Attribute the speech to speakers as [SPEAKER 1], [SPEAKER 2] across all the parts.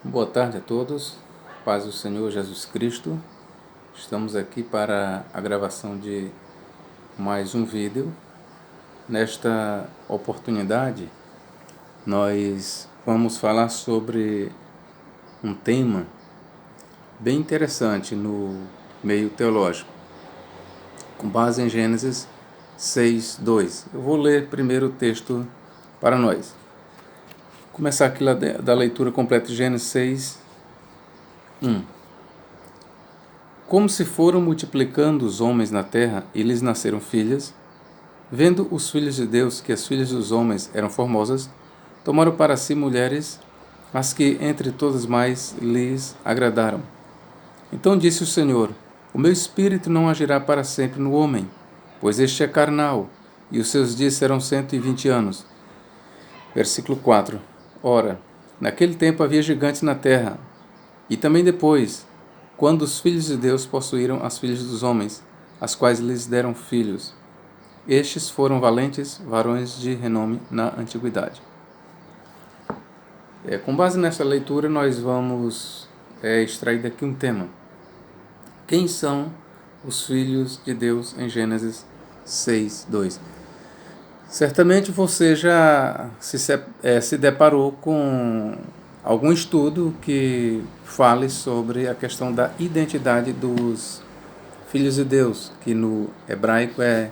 [SPEAKER 1] Boa tarde a todos, paz do Senhor Jesus Cristo. Estamos aqui para a gravação de mais um vídeo. Nesta oportunidade, nós vamos falar sobre um tema bem interessante no meio teológico, com base em Gênesis 6:2. Eu vou ler primeiro o texto para nós. Começar aqui da leitura completa de Gênesis 6:1. Como se foram multiplicando os homens na terra e lhes nasceram filhas, vendo os filhos de Deus que as filhas dos homens eram formosas, tomaram para si mulheres, as que entre todas mais lhes agradaram. Então disse o Senhor: O meu espírito não agirá para sempre no homem, pois este é carnal, e os seus dias serão 120 anos. Versículo 4. Ora, naquele tempo havia gigantes na terra, e também depois, quando os filhos de Deus possuíram as filhas dos homens, as quais lhes deram filhos. Estes foram valentes varões de renome na antiguidade. Com base nessa leitura, nós vamos extrair daqui um tema. Quem são os filhos de Deus em Gênesis 6:2? Certamente você já se deparou com algum estudo que fale sobre a questão da identidade dos filhos de Deus, que no hebraico é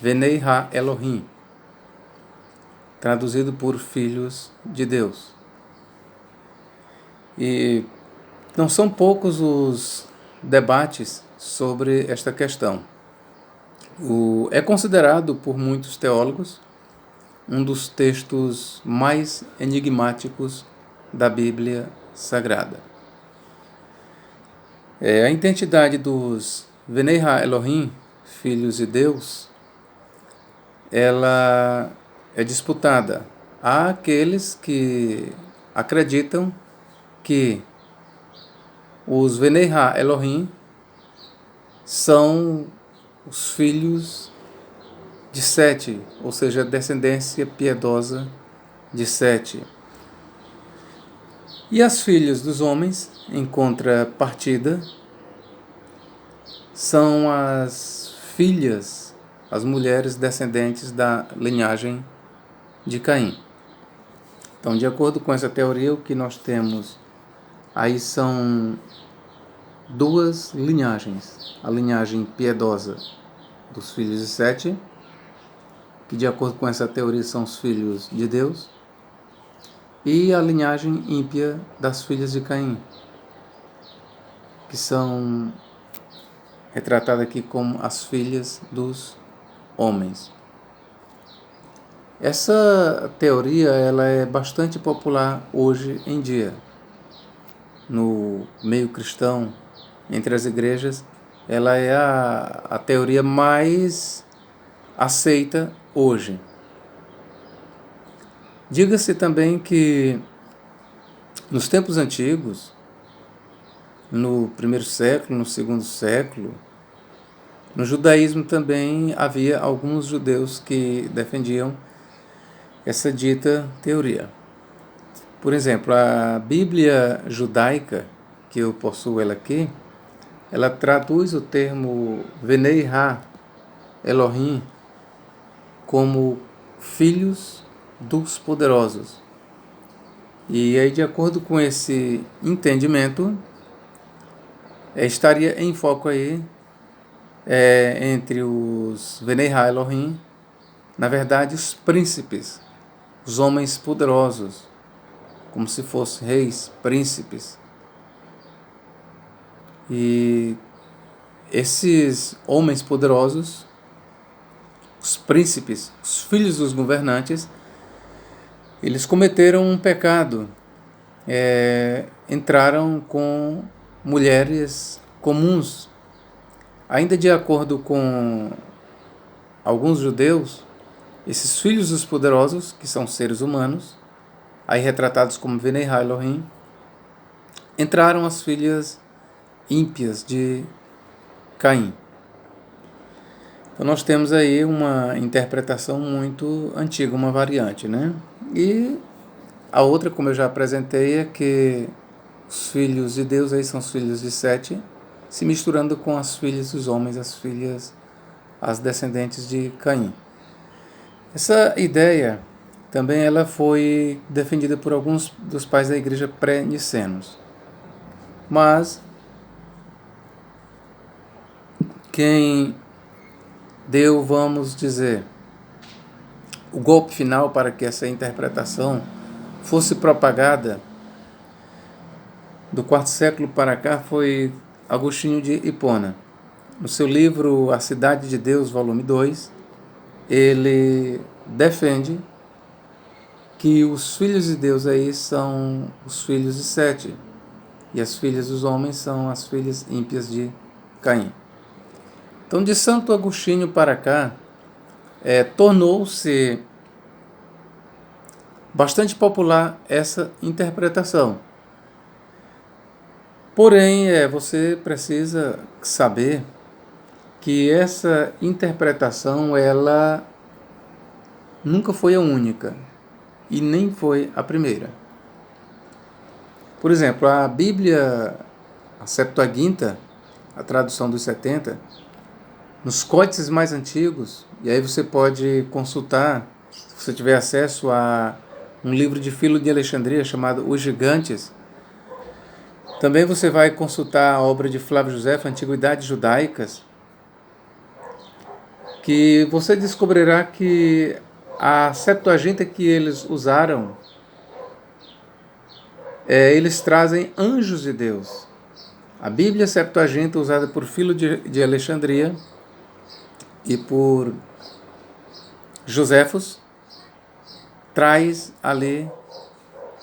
[SPEAKER 1] Venei Ha Elohim, traduzido por filhos de Deus. E não são poucos os debates sobre esta questão. É considerado por muitos teólogos um dos textos mais enigmáticos da Bíblia Sagrada. A identidade dos Venei Ha Elohim, filhos de Deus, ela é disputada. Há aqueles que acreditam que os Venei Ha Elohim são os filhos de Sete, ou seja, a descendência piedosa de Sete. E as filhas dos homens, em contrapartida, são as filhas, as mulheres descendentes da linhagem de Caim. Então, de acordo com essa teoria, o que nós temos aí são duas linhagens. A linhagem piedosa dos filhos de Sete, que de acordo com essa teoria são os filhos de Deus, e a linhagem ímpia das filhas de Caim, que são retratadas aqui como as filhas dos homens. Essa teoria ela é bastante popular hoje em dia. No meio cristão, entre as igrejas, ela é a teoria mais aceita hoje. Diga-se também que nos tempos antigos, no primeiro século, no segundo século, no judaísmo também havia alguns judeus que defendiam essa dita teoria. Por exemplo, a Bíblia judaica, que eu possuo ela aqui, ela traduz o termo Venei Ha Elohim como filhos dos poderosos. E aí, de acordo com esse entendimento, estaria em foco aí entre os Venei Ha Elohim, na verdade, os príncipes, os homens poderosos, como se fossem reis, príncipes. E esses homens poderosos, os príncipes, os filhos dos governantes, eles cometeram um pecado, entraram com mulheres comuns. Ainda de acordo com alguns judeus, esses filhos dos poderosos, que são seres humanos, aí retratados como Venei Ha Elohim, entraram as filhas ímpias de Caim. Então nós temos aí uma interpretação muito antiga, uma variante, né? E a outra, como eu já apresentei, é que os filhos de Deus aí são os filhos de Sete, se misturando com as filhas dos homens, as descendentes de Caim. Essa ideia também ela foi defendida por alguns dos pais da igreja pré-nicenos. Mas quem deu, vamos dizer, o golpe final para que essa interpretação fosse propagada do quarto século para cá foi Agostinho de Hipona. No seu livro A Cidade de Deus, volume 2, ele defende que os filhos de Deus aí são os filhos de Sete e as filhas dos homens são as filhas ímpias de Caim. Então, de Santo Agostinho para cá, tornou-se bastante popular essa interpretação. Porém, você precisa saber que essa interpretação ela nunca foi a única e nem foi a primeira. Por exemplo, a Bíblia, a Septuaginta, a tradução dos 70, nos códices mais antigos, e aí você pode consultar, se você tiver acesso a um livro de Filo de Alexandria chamado Os Gigantes. Também você vai consultar a obra de Flávio Josefo, Antiguidades Judaicas, que você descobrirá que a Septuaginta que eles usaram, eles trazem anjos de Deus. A Bíblia Septuaginta, usada por Filo de Alexandria e por Josefos, traz ali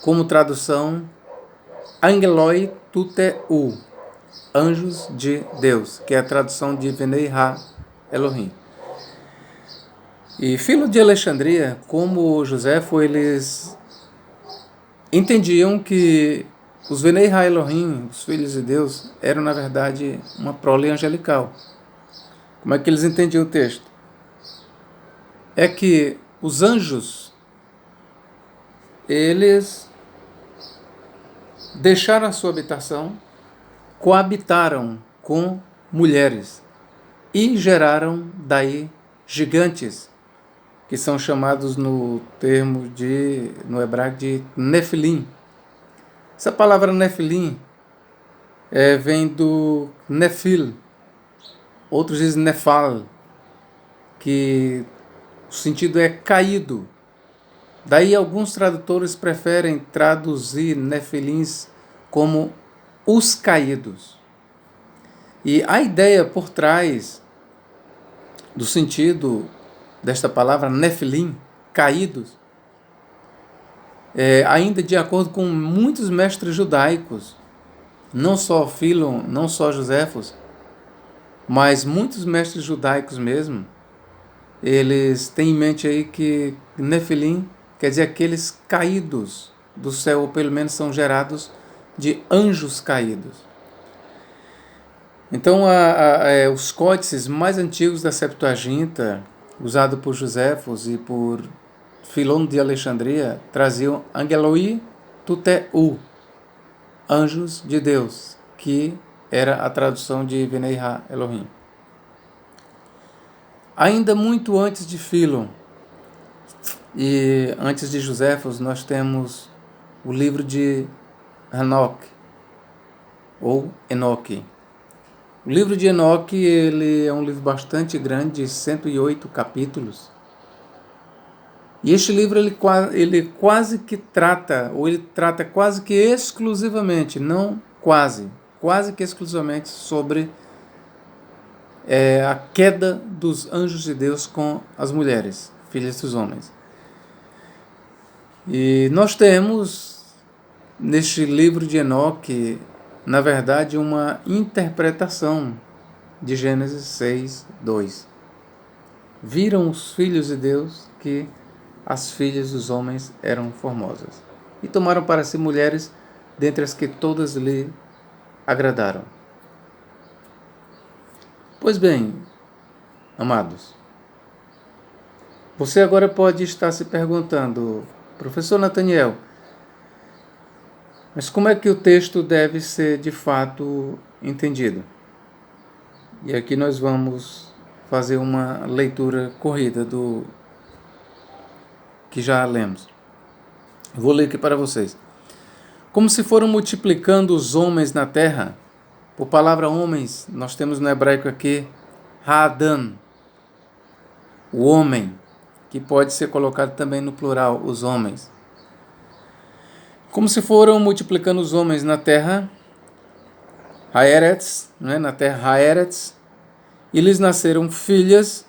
[SPEAKER 1] como tradução Angeloi Tuteu, anjos de Deus, que é a tradução de Venei Ha Elohim. E Filo de Alexandria, como Josefo, eles entendiam que os Venei Ha Elohim, os filhos de Deus, eram na verdade uma prole angelical. Como é que eles entendiam o texto? É que os anjos, eles deixaram a sua habitação, coabitaram com mulheres e geraram daí gigantes, que são chamados no hebraico de Nefilim. Essa palavra Nefilim vem do Nefil, outros dizem Nefal, que o sentido é caído. Daí alguns tradutores preferem traduzir Nefilins como os caídos. E a ideia por trás do sentido desta palavra Nefilim, caídos, ainda de acordo com muitos mestres judaicos, não só Filon, não só Josefos, mas muitos mestres judaicos mesmo, eles têm em mente aí que Nefilim quer dizer aqueles caídos do céu, ou pelo menos são gerados de anjos caídos. Então, os códices mais antigos da Septuaginta, usado por Josefos e por Filon de Alexandria, traziam Angeloi Tuteu, anjos de Deus, que era a tradução de Venei Ha Elohim. Ainda muito antes de Filon e antes de Josefos, nós temos o livro de Enoque, ou Enoque. O livro de Enoque, ele é um livro bastante grande, de 108 capítulos. E este livro, ele quase que trata, ou ele trata quase que exclusivamente, não quase que exclusivamente sobre a queda dos anjos de Deus com as mulheres, filhas dos homens. E nós temos, neste livro de Enoque, na verdade, uma interpretação de Gênesis 6, 2. Viram os filhos de Deus que as filhas dos homens eram formosas, e tomaram para si mulheres, dentre as que todas lhe agradaram. Pois bem, amados, você agora pode estar se perguntando, professor Nathaniel, Mas como é que o texto deve ser de fato entendido? E aqui nós vamos fazer uma leitura corrida do que já lemos. Vou ler aqui para vocês. Como se foram multiplicando os homens na terra. Por palavra homens, nós temos no hebraico aqui Ha'adam, o homem, que pode ser colocado também no plural, os homens. Como se foram multiplicando os homens na terra, Haaretz, na terra Haaretz, e lhes nasceram filhas,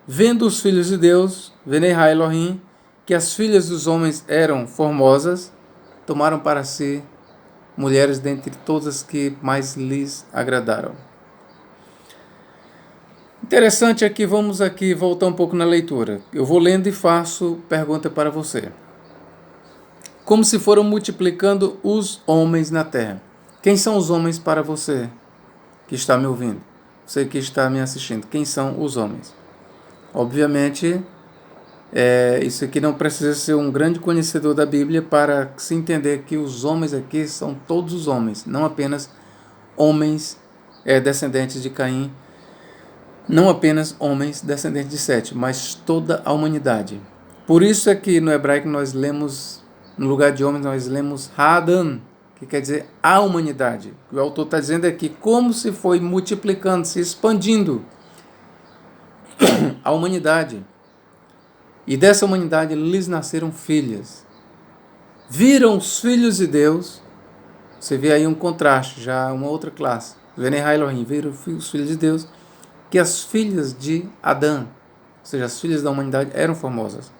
[SPEAKER 1] vendo os filhos de Deus, Venei Elohim, que as filhas dos homens eram formosas, tomaram para si mulheres dentre todas as que mais lhes agradaram. Interessante aqui, vamos aqui voltar um pouco na leitura. Eu vou lendo e faço pergunta para você. Como se foram multiplicando os homens na terra. Quem são os homens para você que está me ouvindo? Você que está me assistindo. Quem são os homens? Obviamente, isso aqui não precisa ser um grande conhecedor da Bíblia para se entender que os homens aqui são todos os homens, não apenas homens descendentes de Caim, não apenas homens descendentes de Sete, mas toda a humanidade. Por isso é que no hebraico nós lemos, no lugar de homens, nós lemos Ha'adam, que quer dizer a humanidade. O que o autor está dizendo é que como se foi multiplicando, se expandindo a humanidade. E dessa humanidade lhes nasceram filhas. Viram os filhos de Deus. Você vê aí um contraste, já uma outra classe. Venei Elohim, viram os filhos de Deus, que as filhas de Adão, ou seja, as filhas da humanidade, eram formosas.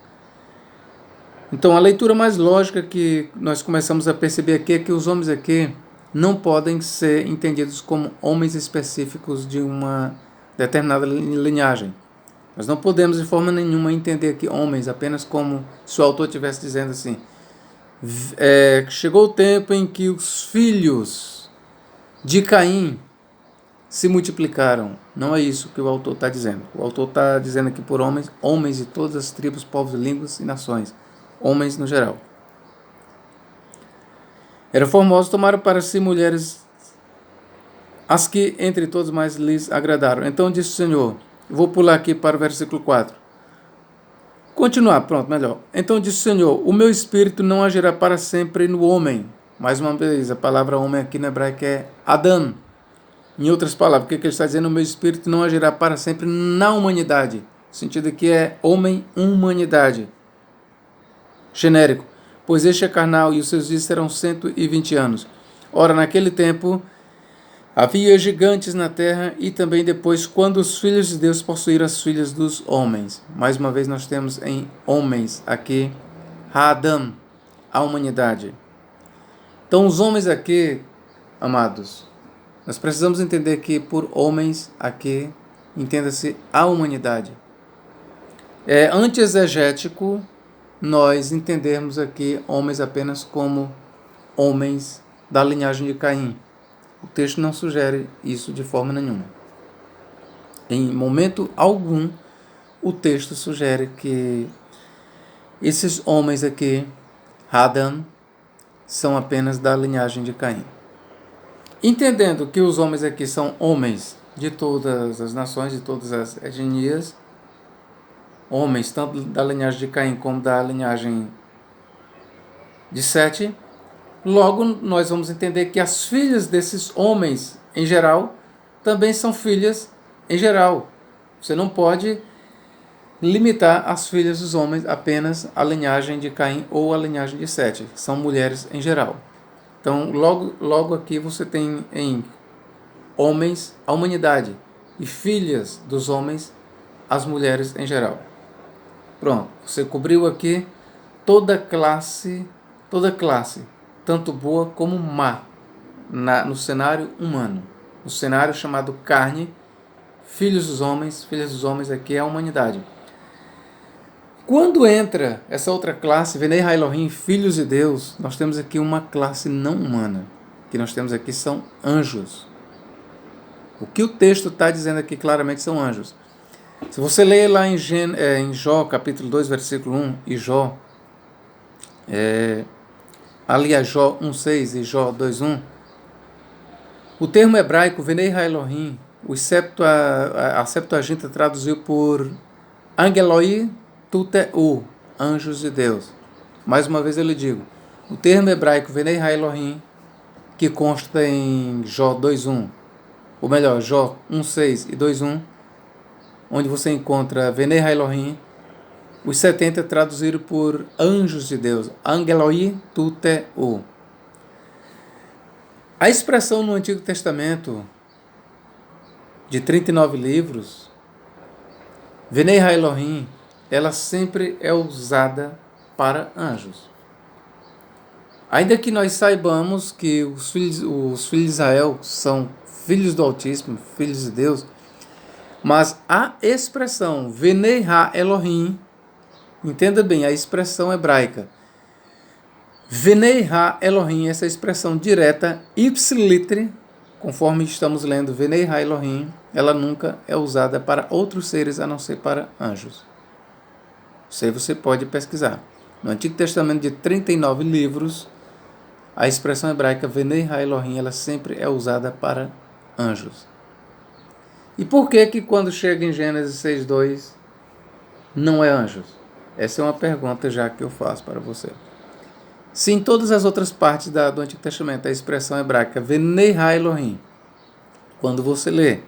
[SPEAKER 1] Então, a leitura mais lógica que nós começamos a perceber aqui é que os homens aqui não podem ser entendidos como homens específicos de uma determinada linhagem. Nós não podemos de forma nenhuma entender aqui homens apenas como se o autor estivesse dizendo assim, chegou o tempo em que os filhos de Caim se multiplicaram. Não é isso que o autor está dizendo. O autor está dizendo aqui por homens, homens de todas as tribos, povos, línguas e nações. Homens no geral. Eram formosos, tomaram para si mulheres, as que entre todos mais lhes agradaram. Então disse o Senhor, vou pular aqui para o versículo 4. Continuar, pronto, melhor. Então disse o Senhor, o meu espírito não agirá para sempre no homem. Mais uma vez, a palavra homem aqui no hebraico é Adam. Em outras palavras, o que ele está dizendo? O meu espírito não agirá para sempre na humanidade. O sentido aqui é homem, humanidade. Genérico. Pois este é carnal e os seus dias serão 120 anos. Ora, naquele tempo havia gigantes na terra e também depois, quando os filhos de Deus possuíram as filhas dos homens. Mais uma vez nós temos em homens aqui, Ha'adam, a humanidade. Então os homens aqui, amados, nós precisamos entender que por homens aqui, entenda-se a humanidade. É anti-exegético nós entendermos aqui homens apenas como homens da linhagem de Caim. O texto não sugere isso de forma nenhuma. Em momento algum, o texto sugere que esses homens aqui, Ha'adam, são apenas da linhagem de Caim. Entendendo que os homens aqui são homens de todas as nações, de todas as etnias, homens tanto da linhagem de Caim como da linhagem de Sete, logo nós vamos entender que as filhas desses homens, em geral, também são filhas em geral. Você não pode limitar as filhas dos homens apenas à linhagem de Caim ou à linhagem de Sete. São mulheres em geral. Então, logo aqui você tem em homens a humanidade e filhas dos homens as mulheres em geral. Pronto, você cobriu aqui toda classe, tanto boa como má, no cenário humano. No cenário chamado carne, filhas dos homens aqui é a humanidade. Quando entra essa outra classe, Venei Elohim, filhos de Deus, nós temos aqui uma classe não humana. O que nós temos aqui são anjos. O que o texto está dizendo aqui claramente são anjos. Se você ler lá em Jó, capítulo 2, versículo 1, e Jó, ali a Jó 1,6 e Jó 2,1, o termo hebraico Venei Ha-Elohim, a Septuaginta traduziu por Angeloi Tuteu, anjos de Deus. Mais uma vez eu lhe digo, o termo hebraico Venei Ha-Elohim, que consta em Jó 2,1, ou melhor, Jó 1,6 e 2,1, onde você encontra Venei Ha-Elohim, os 70 traduziram por anjos de Deus, Angeloi Tuteu. A expressão no Antigo Testamento, de 39 livros, Venei Ha-Elohim, ela sempre é usada para anjos. Ainda que nós saibamos que os filhos de Israel são filhos do Altíssimo, filhos de Deus, mas a expressão Venei Ha-Elohim, entenda bem, a expressão hebraica, Venei Ha-Elohim, essa expressão direta, ipsilitre, conforme estamos lendo Venei Ha-Elohim, ela nunca é usada para outros seres a não ser para anjos. Isso aí você pode pesquisar. No Antigo Testamento de 39 livros, a expressão hebraica Venei Ha-Elohim, ela sempre é usada para anjos. E por que quando chega em Gênesis 6,2 não é anjos? Essa é uma pergunta já que eu faço para você. Se em todas as outras partes do Antigo Testamento a expressão hebraica Venei Ha-Elohim, quando você lê,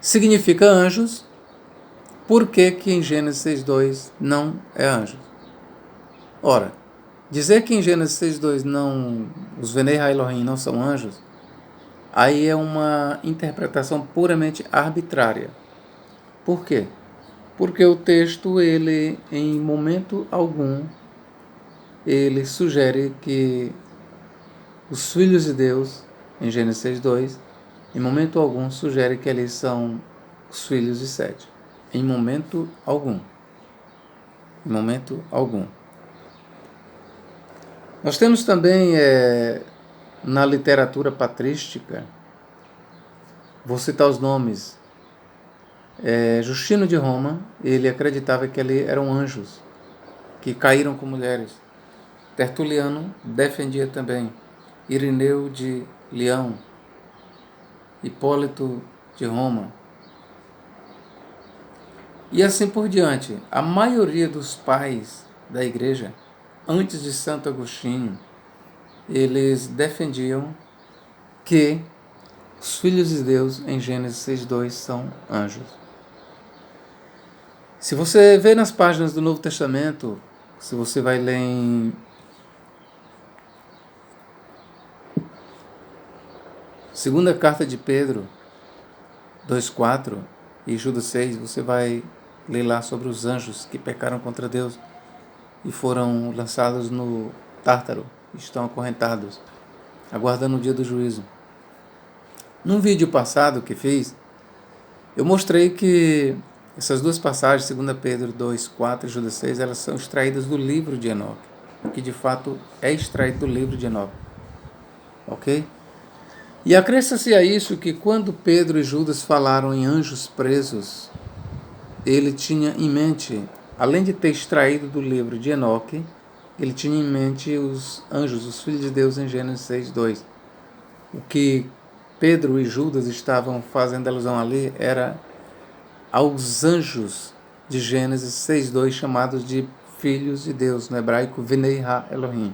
[SPEAKER 1] significa anjos, por que em Gênesis 6,2 não é anjos? Ora, dizer que em Gênesis 6,2 os Venei Ha-Elohim não são anjos, aí é uma interpretação puramente arbitrária. Por quê? Porque o texto, ele, em momento algum, ele sugere que os filhos de Deus, em Gênesis 6,2, em momento algum, sugere que eles são os filhos de Sete. Em momento algum. Em momento algum. Nós temos também, na literatura patrística, vou citar os nomes, Justino de Roma, ele acreditava que ali eram anjos, que caíram com mulheres. Tertuliano defendia também. Irineu de Leão, Hipólito de Roma. E assim por diante. A maioria dos pais da igreja, antes de Santo Agostinho, eles defendiam que os filhos de Deus, em Gênesis 6,2, são anjos. Se você vê nas páginas do Novo Testamento, se você vai ler em Segunda Carta de Pedro 2,4 e Judas 6, você vai ler lá sobre os anjos que pecaram contra Deus e foram lançados no Tártaro, estão acorrentados, aguardando o dia do juízo. Num vídeo passado que fiz, eu mostrei que essas duas passagens, 2 Pedro 2,4 e Judas 6, elas são extraídas do livro de Enoque, que de fato é extraído do livro de Enoque. Ok? E acresça-se a isso que quando Pedro e Judas falaram em anjos presos, ele tinha em mente, além de ter extraído do livro de Enoque, ele tinha em mente os anjos, os filhos de Deus em Gênesis 6,2. O que Pedro e Judas estavam fazendo alusão ali era aos anjos de Gênesis 6,2, chamados de filhos de Deus, no hebraico Venei Ha-Elohim.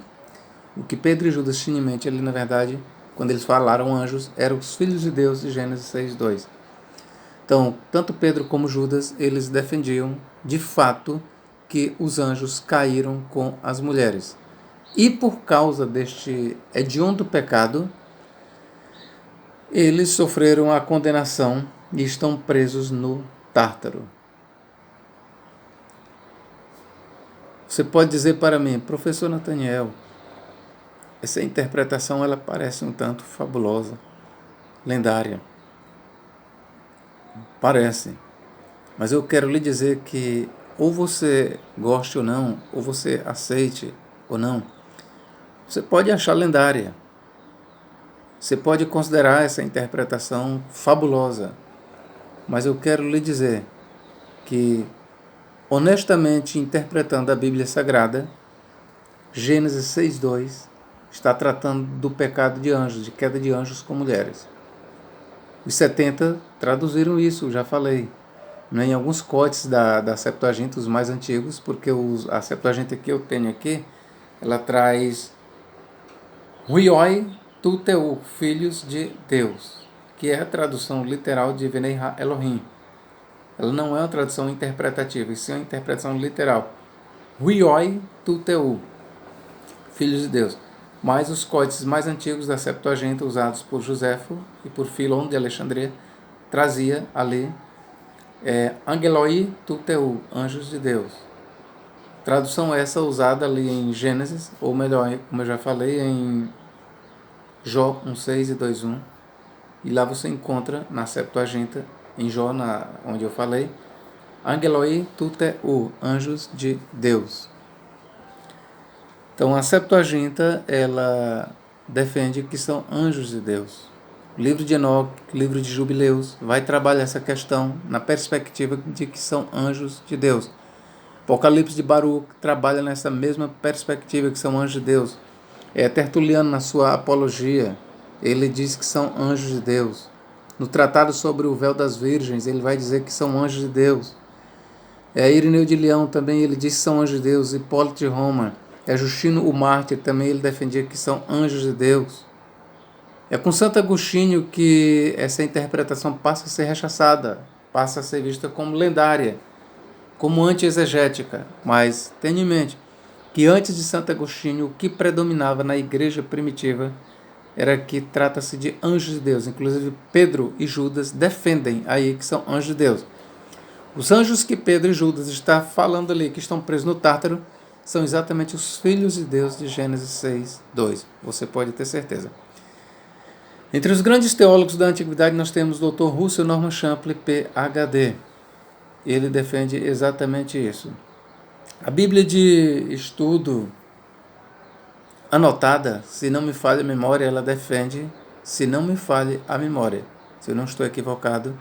[SPEAKER 1] O que Pedro e Judas tinham em mente ali, na verdade, quando eles falaram anjos, eram os filhos de Deus de Gênesis 6,2. Então, tanto Pedro como Judas, eles defendiam, de fato, que os anjos caíram com as mulheres. E por causa deste hediondo pecado, eles sofreram a condenação e estão presos no Tártaro. Você pode dizer para mim, professor Nathaniel, essa interpretação ela parece um tanto fabulosa, lendária. Parece. Mas eu quero lhe dizer que ou você goste ou não, ou você aceite ou não, você pode achar lendária. Você pode considerar essa interpretação fabulosa. Mas eu quero lhe dizer que, honestamente interpretando a Bíblia Sagrada, Gênesis 6:2 está tratando do pecado de anjos, de queda de anjos com mulheres. Os 70 traduziram isso, já falei, em alguns códices da Septuaginta, os mais antigos, porque a Septuaginta que eu tenho aqui, ela traz Huioi tu teu, filhos de Deus, que é a tradução literal de Venei Elohim. Ela não é uma tradução interpretativa, isso é uma interpretação literal. Huioi tu teu, filhos de Deus. Mas os códices mais antigos da Septuaginta, usados por Joséfo e por Filon de Alexandria, trazia ali Angeloi tu teu, anjos de Deus. Tradução essa usada ali em Gênesis, ou melhor, como eu já falei, em Jó 1:6 e 2:1. E lá você encontra na Septuaginta, em Jó, onde eu falei, Angeloi tu teu, anjos de Deus. Então a Septuaginta, ela defende que são anjos de Deus. O livro de Enoque, livro de Jubileus, vai trabalhar essa questão na perspectiva de que são anjos de Deus. Apocalipse de Baruch trabalha nessa mesma perspectiva que são anjos de Deus. Tertuliano, na sua apologia, ele diz que são anjos de Deus. No tratado sobre o véu das virgens, ele vai dizer que são anjos de Deus. Irineu de Leão também, ele diz que são anjos de Deus. Hipólito de Roma, Justino o Mártir, também ele defendia que são anjos de Deus. É com Santo Agostinho que essa interpretação passa a ser rechaçada, passa a ser vista como lendária, como anti-exegética. Mas tenha em mente que antes de Santo Agostinho, o que predominava na igreja primitiva era que trata-se de anjos de Deus. Inclusive Pedro e Judas defendem aí que são anjos de Deus. Os anjos que Pedro e Judas estão falando ali, que estão presos no Tártaro, são exatamente os filhos de Deus de Gênesis 6:2. Você pode ter certeza. Entre os grandes teólogos da antiguidade, nós temos o Dr. Russell Norman Champlin, Ph.D. Ele defende exatamente isso. A Bíblia de estudo anotada, se não me falha a memória, ela defende, se não me falha a memória, se eu não estou equivocado,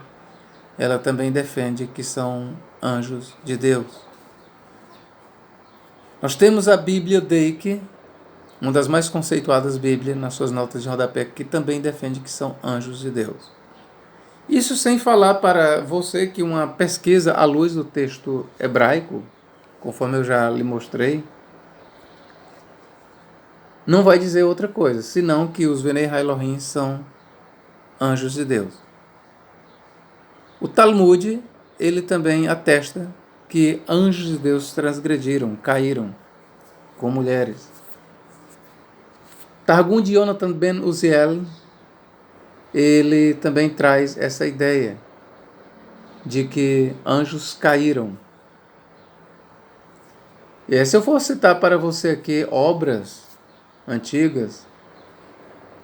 [SPEAKER 1] ela também defende que são anjos de Deus. Nós temos a Bíblia Dake, uma das mais conceituadas Bíblias, nas suas notas de rodapé, que também defende que são anjos de Deus. Isso sem falar para você que uma pesquisa à luz do texto hebraico, conforme eu já lhe mostrei, não vai dizer outra coisa, senão que os Venei Elohim são anjos de Deus. O Talmud, ele também atesta que anjos de Deus transgrediram, caíram com mulheres. Targum de Jonathan ben Uziel, ele também traz essa ideia de que anjos caíram. E se eu for citar para você aqui obras antigas,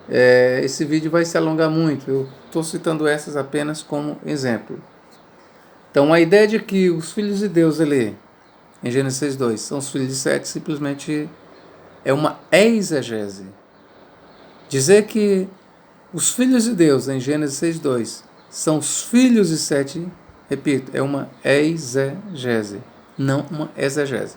[SPEAKER 1] esse vídeo vai se alongar muito. Eu estou citando essas apenas como exemplo. Então a ideia de que os filhos de Deus ali, em Gênesis 2, são os filhos de Sete, simplesmente é uma exegese. Dizer que os filhos de Deus, em Gênesis 6:2, são os filhos de Sete, repito, é uma exegese, não uma exegese.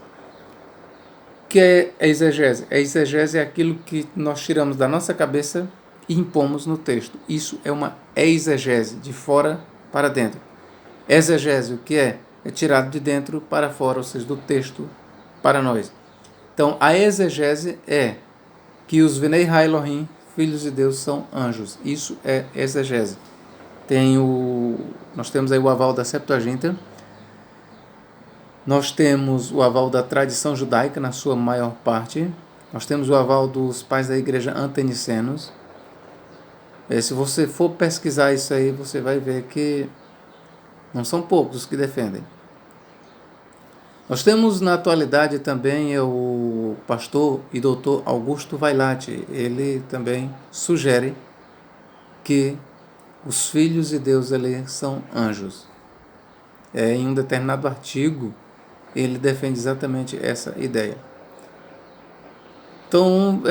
[SPEAKER 1] O que é exegese? A exegese é aquilo que nós tiramos da nossa cabeça e impomos no texto. Isso é uma exegese, de fora para dentro. Exegese, o que é? É tirado de dentro para fora, ou seja, do texto para nós. Então, a exegese é que os Venei Elohim, filhos de Deus, são anjos. Isso é exegese. Nós temos aí o aval da Septuaginta. Nós temos o aval da tradição judaica, na sua maior parte. Nós temos o aval dos pais da igreja antenicenos. Se você for pesquisar isso aí, você vai ver que não são poucos os que defendem. Nós temos na atualidade também o pastor e doutor Augusto Vailate. Ele também sugere que os filhos de Deus ali são anjos. Em um determinado artigo, ele defende exatamente essa ideia. Então,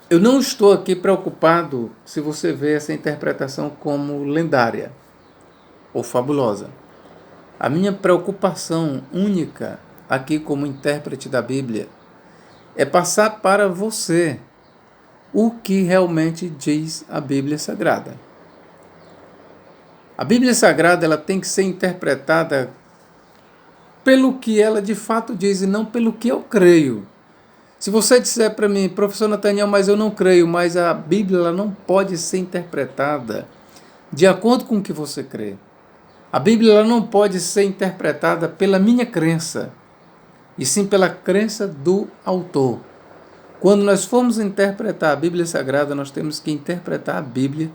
[SPEAKER 1] eu não estou aqui preocupado se você vê essa interpretação como lendária ou fabulosa. A minha preocupação única aqui como intérprete da Bíblia é passar para você o que realmente diz a Bíblia Sagrada. A Bíblia Sagrada ela tem que ser interpretada pelo que ela de fato diz e não pelo que eu creio. Se você disser para mim, professor Nathaniel, mas eu não creio, mas a Bíblia ela não pode ser interpretada de acordo com o que você crê. A Bíblia ela não pode ser interpretada pela minha crença, e sim pela crença do autor. Quando nós formos interpretar a Bíblia Sagrada, nós temos que interpretar a Bíblia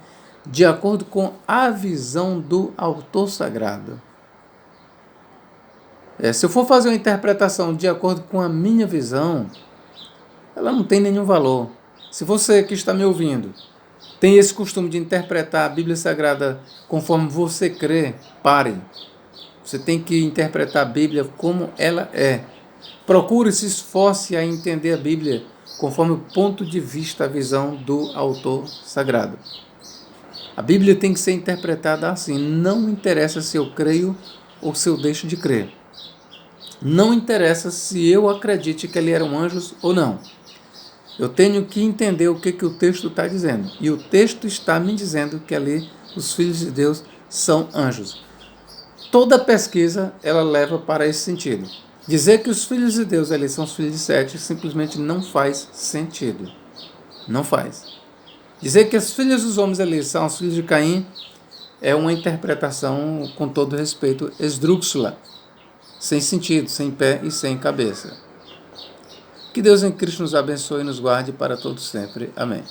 [SPEAKER 1] de acordo com a visão do autor sagrado. Se eu for fazer uma interpretação de acordo com a minha visão, ela não tem nenhum valor. Se você que está me ouvindo tem esse costume de interpretar a Bíblia Sagrada conforme você crê, pare. Você tem que interpretar a Bíblia como ela é. Procure, se esforce a entender a Bíblia conforme o ponto de vista, a visão do autor sagrado. A Bíblia tem que ser interpretada assim. Não interessa se eu creio ou se eu deixo de crer. Não interessa se eu acredite que ali eram anjos ou não. Eu tenho que entender o que o texto está dizendo. E o texto está me dizendo que ali os filhos de Deus são anjos. Toda pesquisa ela leva para esse sentido. Dizer que os filhos de Deus ali são os filhos de Sete simplesmente não faz sentido. Não faz. Dizer que os filhos dos homens ali são os filhos de Caim é uma interpretação, com todo respeito, esdrúxula, sem sentido, sem pé e sem cabeça. Que Deus em Cristo nos abençoe e nos guarde para todos sempre. Amém.